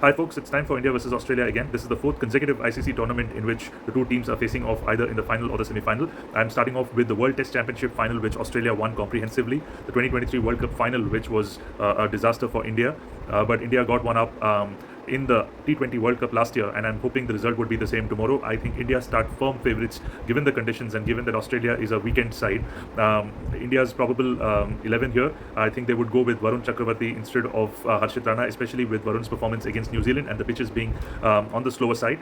Hi folks, it's time for India versus Australia again. This is the fourth consecutive ICC tournament in which the two teams are facing off either in the final or the semi-final. I'm starting off with the World Test Championship final, which Australia won comprehensively. The 2023 World Cup final, which was a disaster for India, but India got one up in the T20 World Cup last year, and I'm hoping the result would be the same tomorrow. I think India start firm favourites given the conditions and given that Australia is a weekend side. India's probable 11 here, I think they would go with Varun Chakravarti instead of Harshit Rana, especially with Varun's performance against New Zealand and the pitches being on the slower side.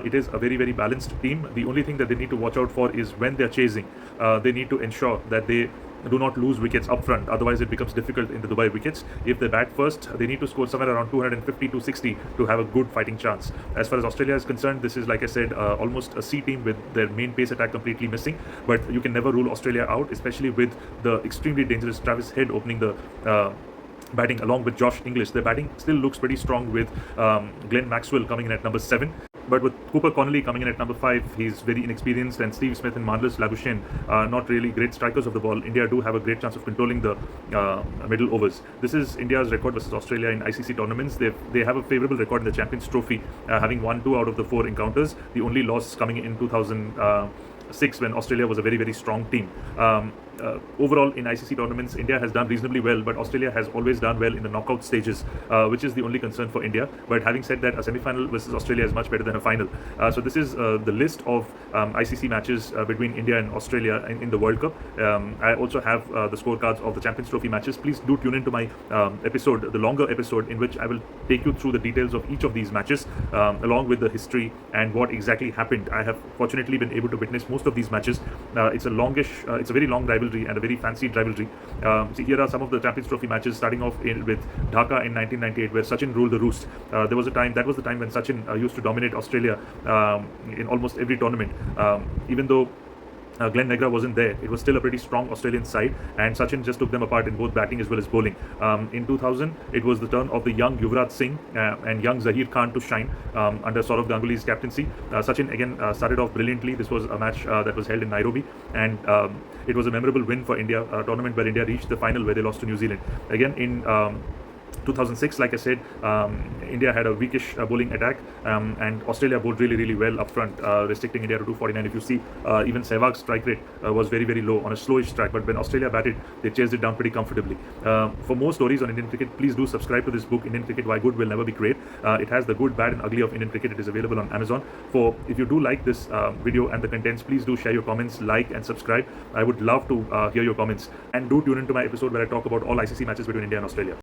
It is a very balanced team. The only thing that they need to watch out for is when they're chasing, they need to ensure that they do not lose wickets up front, otherwise it becomes difficult in the Dubai wickets. If they bat first, they need to score somewhere around 250-260 to have a good fighting chance. As far as Australia is concerned, this is, like I said, almost a C team with their main pace attack completely missing, but you can never rule Australia out, especially with the extremely dangerous Travis Head opening the batting along with Josh Inglis. Their batting still looks pretty strong with Glenn Maxwell coming in at number 7. But with Cooper Connolly coming in at number 5, he's very inexperienced, and Steve Smith and Marnus Labuschagne are not really great strikers of the ball. India do have a great chance of controlling the middle overs. This is India's record versus Australia in ICC tournaments. They have a favourable record in the Champions Trophy, having won 2 out of the 4 encounters. The only loss coming in 2006 when Australia was a very strong team. Overall in ICC tournaments, India has done reasonably well, but Australia has always done well in the knockout stages, which is the only concern for India. But having said that, a semi-final versus Australia is much better than a final. So this is the list of ICC matches between India and Australia in the World Cup. I also have the scorecards of the Champions Trophy matches. Please do tune into my episode, the longer episode, in which I will take you through the details of each of these matches, along with the history and what exactly happened. I have fortunately been able to witness most of these matches. It's a very long rivalry and a very fancied rivalry. See, here are some of the Champions Trophy matches, starting off with Dhaka in 1998, where Sachin ruled the roost. That was the time when Sachin used to dominate Australia in almost every tournament. Even though Glenn Negra wasn't there, it was still a pretty strong Australian side, and Sachin just took them apart in both batting as well as bowling. In 2000, it was the turn of the young Yuvraj Singh and young Zahir Khan to shine under Sourav Ganguly's captaincy. Sachin again started off brilliantly. This was a match that was held in Nairobi, and it was a memorable win for India, a tournament where India reached the final where they lost to New Zealand. Again in 2006, like I said, India had a weakish bowling attack, and Australia bowled really well up front, restricting India to 249. If you see, even Sehwag's strike rate was very low on a slowish track, but when Australia batted, they chased it down pretty comfortably. For more stories on Indian cricket, please do subscribe to this book, Indian Cricket Why Good Will Never Be Great. It has the good, bad and ugly of Indian cricket. It is available on Amazon. If you do like this video and the contents, please do share your comments, like and subscribe. I would love to hear your comments, and do tune into my episode where I talk about all ICC matches between India and Australia.